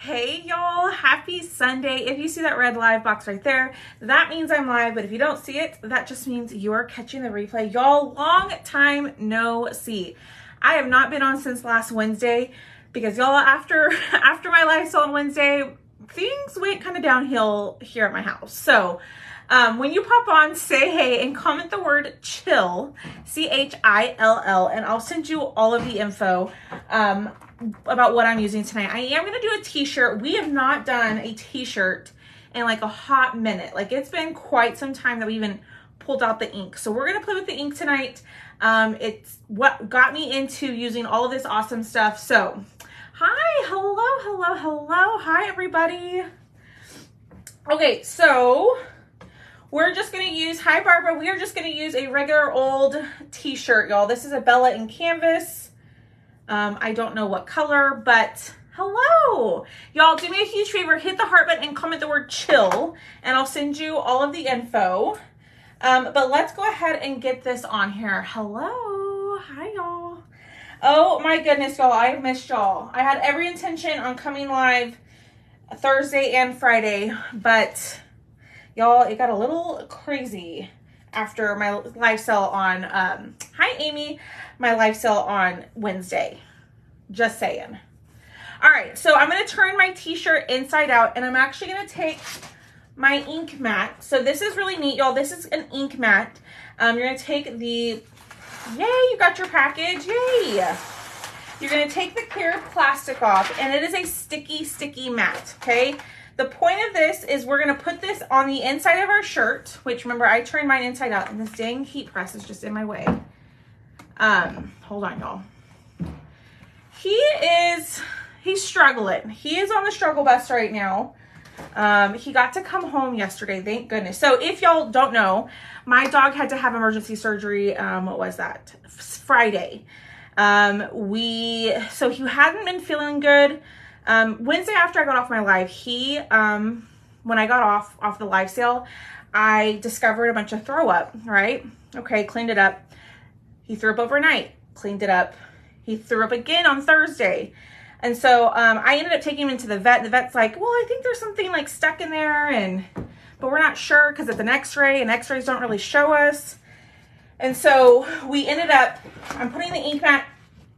Hey y'all, happy Sunday. If you see that red live box right there, that means I'm live, but if you don't see it, that just means you're catching the replay. Y'all, long time no see. I have not been on since last Wednesday because y'all, after my live sale on Wednesday, things went kind of downhill here at my house. So when you pop on, say hey and comment the word chill, CHILL, and I'll send you all of the info about what I'm using tonight. I am going to do a t-shirt. We have not done a t-shirt in like a hot minute. Like it's been quite some time that we even pulled out the ink. So we're going to play with the ink tonight. It's what got me into using all of this awesome stuff. So hi, hello. Hi, everybody. Okay, so we're just going to use, hi, Barbara. We are just going to use a regular old t-shirt, y'all. This is a Bella in canvas. I don't know what color, but hello. Y'all, do me a huge favor. Hit the heart button and comment the word chill, and I'll send you all of the info. But let's go ahead and get this on here. Hello. Hi, y'all. Oh, my goodness, y'all. I missed y'all. I had every intention on coming live Thursday and Friday, but y'all, it got a little crazy after my live sale on, hi, Amy, my live sale on Wednesday. Just saying. All right, so I'm going to turn my t-shirt inside out, and I'm actually going to take my ink mat. So this is really neat, y'all. This is an ink mat. You're going to take the, yay, you got your package, yay. You're going to take the clear plastic off, and it is a sticky mat, okay? The point of this is we're going to put this on the inside of our shirt, which remember I turned mine inside out and this dang heat press is just in my way. Hold on, y'all. He's struggling. He is on the struggle bus right now. He got to come home yesterday, thank goodness. So if y'all don't know, my dog had to have emergency surgery, what was that? Friday. So he hadn't been feeling good. Wednesday after I got off my live, when I got off the live sale, I discovered a bunch of throw up, right? Okay, cleaned it up. He threw up overnight, cleaned it up. He threw up again on Thursday. And so, I ended up taking him into the vet. The vet's like, well, I think there's something like stuck in there but we're not sure because it's an x-ray and x-rays don't really show us. And so we ended up, I'm putting the ink mat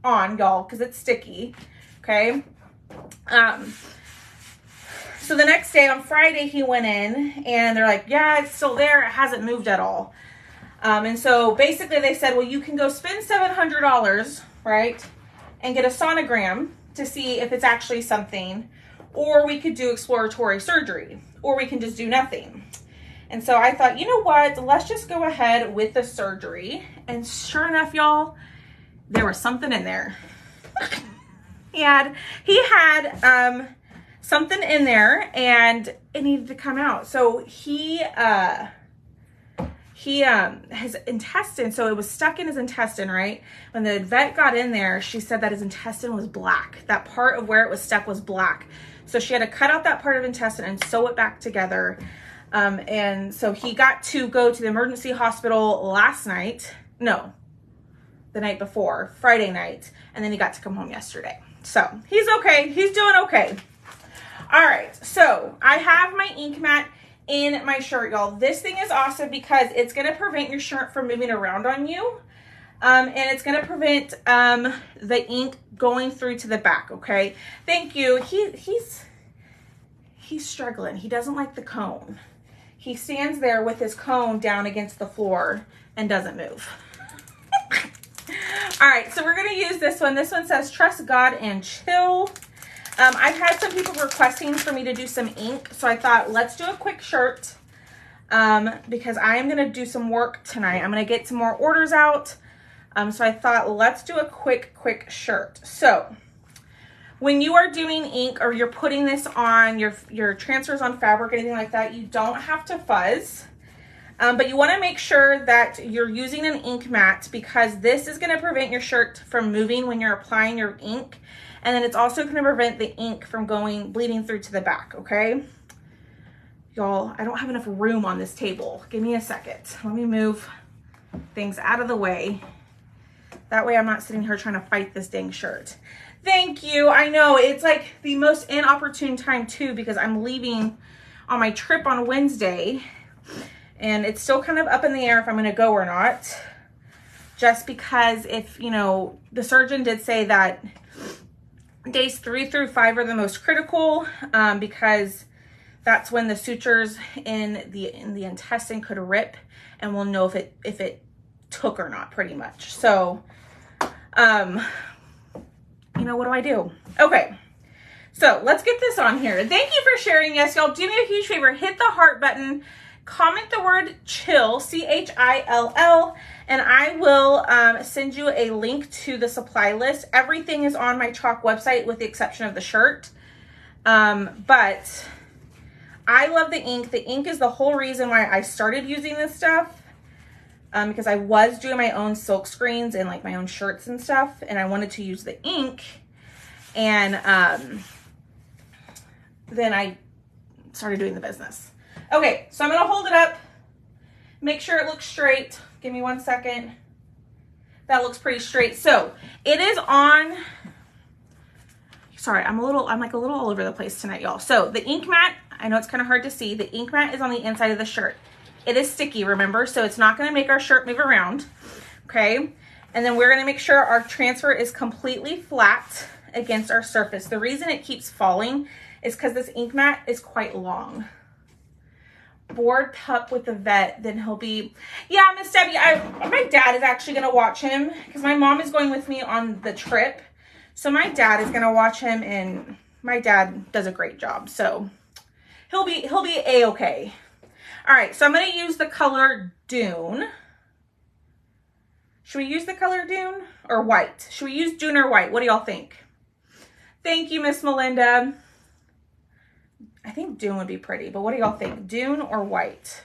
on, y'all, because it's sticky. Okay. So the next day on Friday, he went in and they're like, yeah, it's still there. It hasn't moved at all. And so basically they said, well, you can go spend $700, right? And get a sonogram to see if it's actually something, or we could do exploratory surgery, or we can just do nothing. And so I thought, you know what? Let's just go ahead with the surgery. And sure enough, y'all, there was something in there. He had something in there and it needed to come out. So his intestine, so it was stuck in his intestine, right? When the vet got in there, she said that his intestine was black. That part of where it was stuck was black. So she had to cut out that part of intestine and sew it back together. And so he got to go to the emergency hospital the night before, Friday night, and then he got to come home yesterday. So he's okay. He's doing okay. All right. So I have my ink mat in my shirt, y'all. This thing is awesome because it's going to prevent your shirt from moving around on you. And it's going to prevent the ink going through to the back. Okay. Thank you. He's struggling. He doesn't like the cone. He stands there with his cone down against the floor and doesn't move. All right, so we're going to use this one. This one says, trust God and chill. I've had some people requesting for me to do some ink, so I thought, let's do a quick shirt because I am going to do some work tonight. I'm going to get some more orders out. So I thought, let's do a quick shirt. So when you are doing ink or you're putting this on your transfers on fabric, anything like that, you don't have to fuzz. But you want to make sure that you're using an ink mat because this is going to prevent your shirt from moving when you're applying your ink. And then it's also going to prevent the ink from bleeding through to the back, okay? Y'all, I don't have enough room on this table. Give me a second. Let me move things out of the way. That way I'm not sitting here trying to fight this dang shirt. Thank you. I know it's like the most inopportune time too, because I'm leaving on my trip on Wednesday and it's still kind of up in the air if I'm going to go or not. Just because if, you know, the surgeon did say that days 3 through 5 are the most critical, because that's when the sutures in the intestine could rip and we'll know if it took or not, pretty much. So, you know, what do I do? Okay, so let's get this on here. Thank you for sharing. Yes, y'all, do me a huge favor. Hit the heart button. Comment the word chill, CHILL, and I will send you a link to the supply list. Everything is on my Chalk website with the exception of the shirt. But I love the ink. The ink is the whole reason why I started using this stuff. Because I was doing my own silk screens and like my own shirts and stuff, and I wanted to use the ink, and then I started doing the business. Okay, so I'm gonna hold it up, make sure it looks straight. Give me 1 second. That looks pretty straight. So it is on, sorry, I'm like a little all over the place tonight, y'all. So the ink mat, I know it's kind of hard to see, the ink mat is on the inside of the shirt. It is sticky, remember, so it's not going to make our shirt move around, okay? And then we're going to make sure our transfer is completely flat against our surface. The reason it keeps falling is because this ink mat is quite long. Board pup with the vet, then he'll be, yeah, Miss Debbie, my dad is actually going to watch him because my mom is going with me on the trip. So my dad is going to watch him, and my dad does a great job, so he'll be A-okay. All right, so I'm going to use the color Dune. Should we use the color Dune or white? Should we use Dune or white? What do y'all think? Thank you, Miss Melinda. I think Dune would be pretty, but what do y'all think? Dune or white?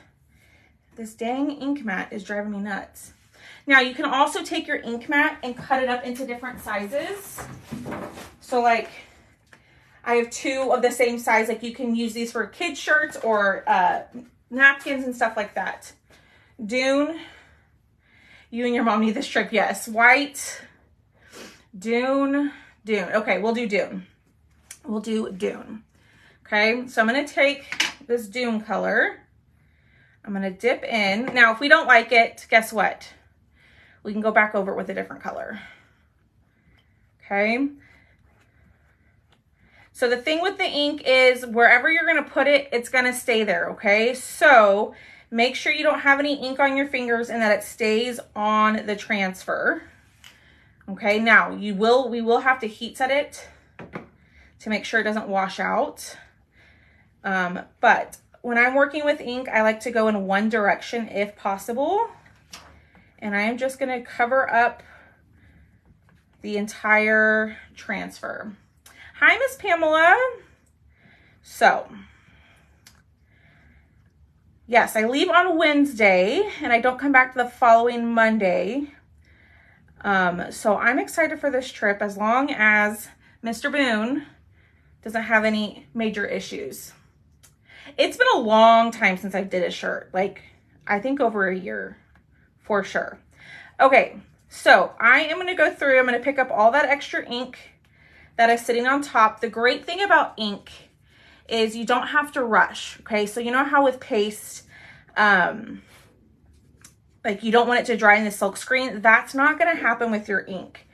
This dang ink mat is driving me nuts. Now, you can also take your ink mat and cut it up into different sizes. So, like, I have 2 of the same size. Like, you can use these for kids' shirts or napkins and stuff like that. Dune, you and your mom need this trip. Yes. White, Dune. Okay, we'll do Dune. We'll do Dune. Okay, so I'm going to take this Dune color. I'm going to dip in. Now, if we don't like it, guess what? We can go back over it with a different color. Okay. So the thing with the ink is wherever you're going to put it, it's going to stay there, okay? So make sure you don't have any ink on your fingers and that it stays on the transfer. Okay, now we will have to heat set it to make sure it doesn't wash out. But when I'm working with ink, I like to go in one direction if possible. And I am just going to cover up the entire transfer. Hi, Miss Pamela. So, yes, I leave on Wednesday and I don't come back to the following Monday. So I'm excited for this trip as long as Mr. Boone doesn't have any major issues. It's been a long time since I did a shirt, like I think over a year for sure. Okay, so I am going to go through, I'm going to pick up all that extra ink that is sitting on top. The great thing about ink is you don't have to rush, okay? So you know how with paste, like you don't want it to dry in the silk screen? That's not going to happen with your ink.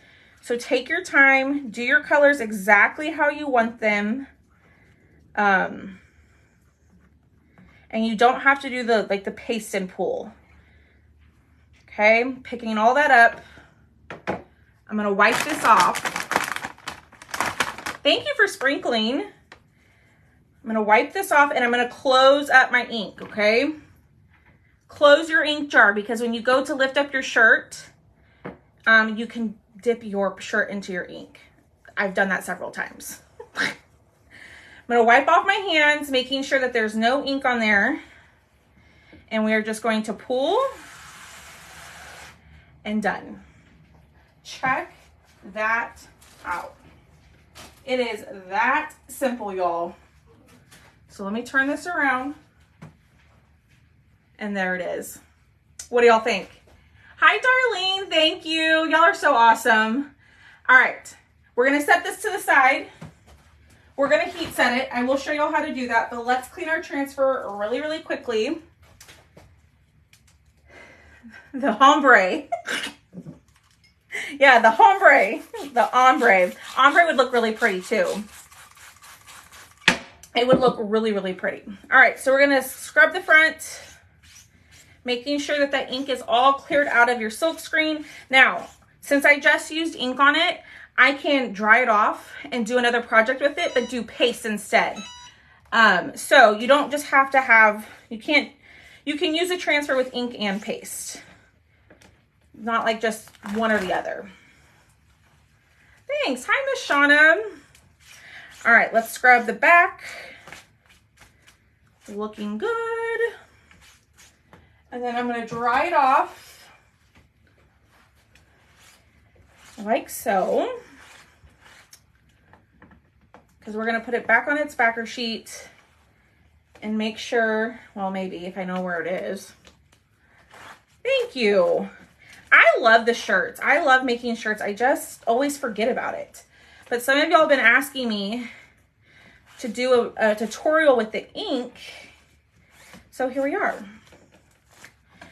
So take your time, do your colors exactly how you want them. And you don't have to do the paste and pull. Okay, picking all that up. I'm going to wipe this off. Thank you for sprinkling. I'm going to wipe this off and I'm going to close up my ink, okay? Close your ink jar because when you go to lift up your shirt, you can dip your shirt into your ink. I've done that several times. I'm going to wipe off my hands, making sure that there's no ink on there. And we are just going to pull and done. Check that out. It is that simple, y'all. So let me turn this around. And there it is. What do y'all think? Hi, Darlene. Thank you. Y'all are so awesome. All right. We're gonna set this to the side. We're gonna heat set it. I will show y'all how to do that, but let's clean our transfer really, really quickly. The ombre. Yeah, the ombre. The ombre. Ombre would look really pretty too. It would look really, really pretty. All right, so we're gonna scrub the front, making sure that that ink is all cleared out of your silk screen. Now, since I just used ink on it, I can dry it off and do another project with it, but do paste instead. So you don't just have to have, you can use a transfer with ink and paste. Not like just one or the other. Thanks. Hi, Miss Shauna. All right, let's scrub the back. Looking good. And then I'm going to dry it off like so. Because we're going to put it back on its backer sheet and make sure, well, maybe if I know where it is. Thank you. I love the shirts. I love making shirts. I just always forget about it. But some of y'all have been asking me to do a tutorial with the ink. So here we are.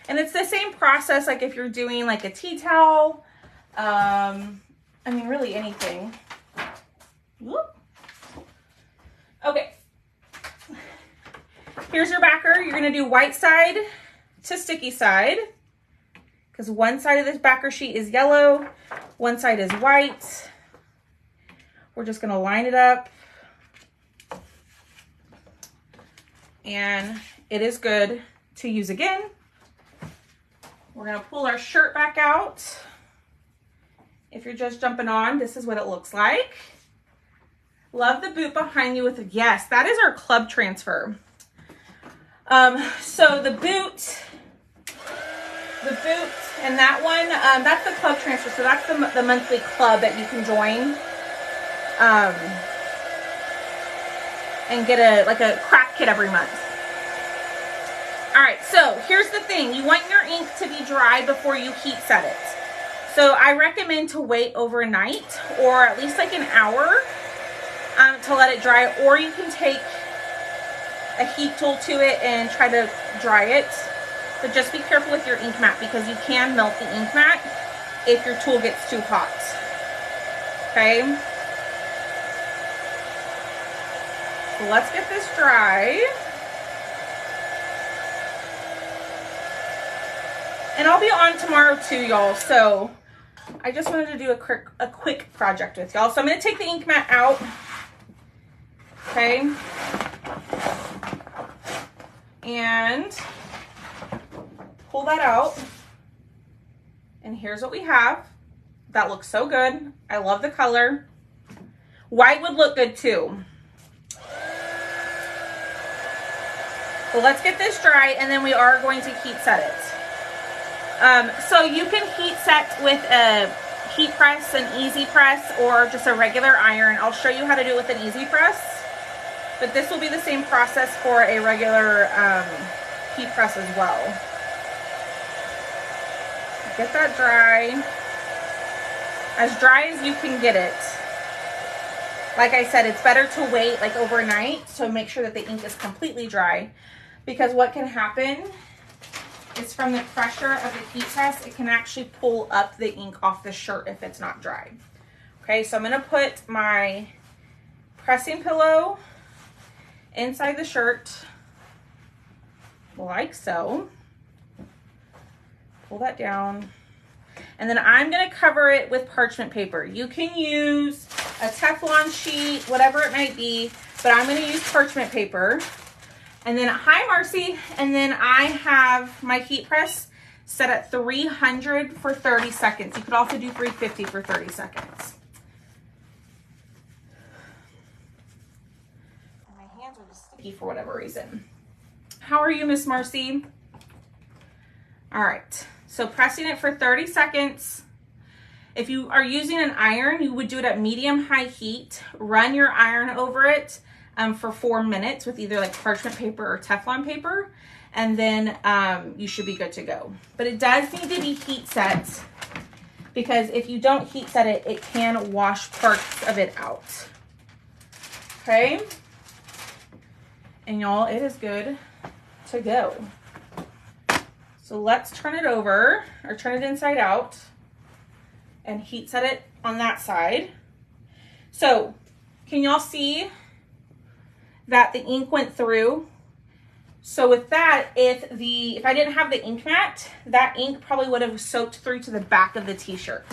And it's the same process like if you're doing like a tea towel. I mean, really anything. Whoop. Okay. Here's your backer. You're going to do white side to sticky side. Because one side of this backer sheet is yellow. One side is white. We're just going to line it up. And it is good to use again. We're going to pull our shirt back out. If you're just jumping on, this is what it looks like. Love the boot behind you with, yes, that is our club transfer. So the boot and that one, that's the club transfer. So that's the monthly club that you can join. And get a craft kit every month. All right, so here's the thing. You want your ink to be dry before you heat set it. So I recommend to wait overnight or at least like an hour to let it dry, or you can take a heat tool to it and try to dry it. But just be careful with your ink mat because you can melt the ink mat if your tool gets too hot. Okay? So let's get this dry. And I'll be on tomorrow too, y'all. So I just wanted to do a quick project with y'all. So I'm going to take the ink mat out. Okay. And pull that out. And here's what we have. That looks so good. I love the color. White would look good too. Well, let's get this dry and then we are going to heat set it. So you can heat set with a heat press, an easy press, or just a regular iron. I'll show you how to do it with an easy press, but this will be the same process for a regular heat press as well. Get that dry as you can get it. Like I said, it's better to wait like overnight, so make sure that the ink is completely dry, because what can happen is from the pressure of the heat press, it can actually pull up the ink off the shirt if it's not dry. Okay, so I'm going to put my pressing pillow inside the shirt like so. Pull that down. And then I'm going to cover it with parchment paper. You can use a Teflon sheet, whatever it might be, but I'm going to use parchment paper. And then, hi Marcy, and then I have my heat press set at 300 for 30 seconds. You could also do 350 for 30 seconds. And my hands are just sticky for whatever reason. How are you, Miss Marcy? All right, so pressing it for 30 seconds. If you are using an iron, you would do it at medium-high heat. Run your iron over it for 4 minutes with either like parchment paper or Teflon paper, and then you should be good to go. But it does need to be heat set because if you don't heat set it, it can wash parts of it out. Okay? And y'all, it is good to go. So let's turn it over, or turn it inside out, and heat set it on that side. So, can y'all see that the ink went through? So with that, if I didn't have the ink mat, that ink probably would have soaked through to the back of the t-shirt.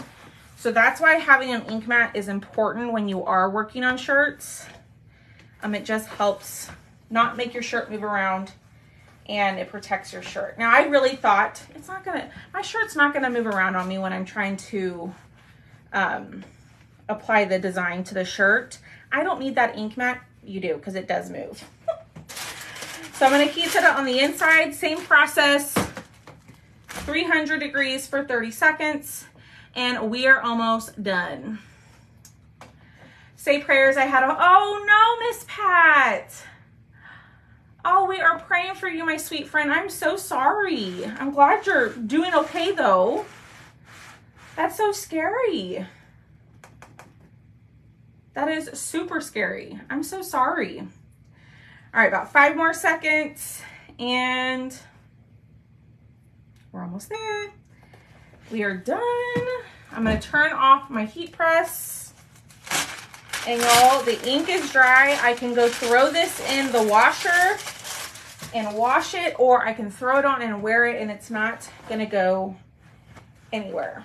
So that's why having an ink mat is important when you are working on shirts. It just helps not make your shirt move around, and it protects your shirt. Now I really thought my shirt's not gonna move around on me when I'm trying to apply the design to the shirt. I don't need that ink mat. You do, because it does move. So I'm gonna heat set it on the inside, same process, 300 degrees for 30 seconds, and we are almost done. Say prayers ahead of, oh no, Miss Pat. Oh, we are praying for you, my sweet friend. I'm so sorry. I'm glad you're doing okay though. That's so scary. That is super scary. I'm so sorry. All right, about 5 more seconds and we're almost there. We are done. I'm gonna turn off my heat press. And y'all, the ink is dry. I can go throw this in the washer and wash it, or I can throw it on and wear it and it's not gonna go anywhere.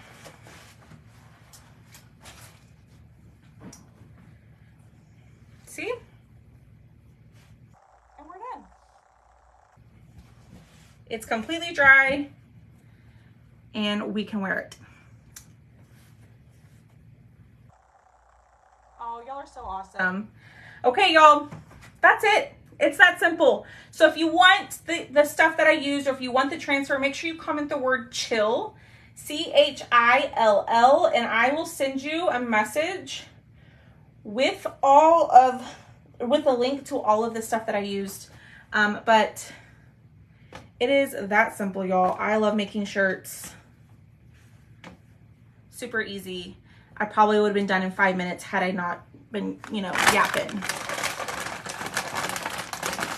See? And we're done. It's completely dry and we can wear it. Oh, y'all are so awesome. Okay, y'all, that's it. It's that simple. So if you want the stuff that I used, or if you want the transfer, make sure you comment the word chill, CHILL, and I will send you a message with a link to all of the stuff that I used. But it is that simple, y'all. I love making shirts. Super easy. I probably would have been done in 5 minutes had I not been, yapping.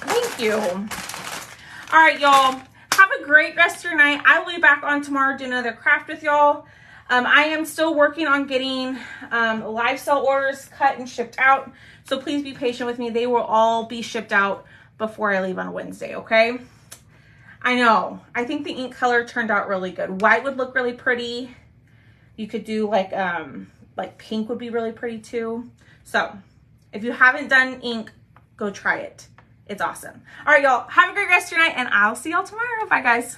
Thank you. All right, y'all. Have a great rest of your night. I will be back on tomorrow doing another craft with y'all. I am still working on getting live sale orders cut and shipped out. So please be patient with me. They will all be shipped out before I leave on Wednesday, okay? I know. I think the ink color turned out really good. White would look really pretty. You could do like pink would be really pretty too. So if you haven't done ink, go try it. It's awesome. All right, y'all. Have a great rest of your night, and I'll see y'all tomorrow. Bye, guys.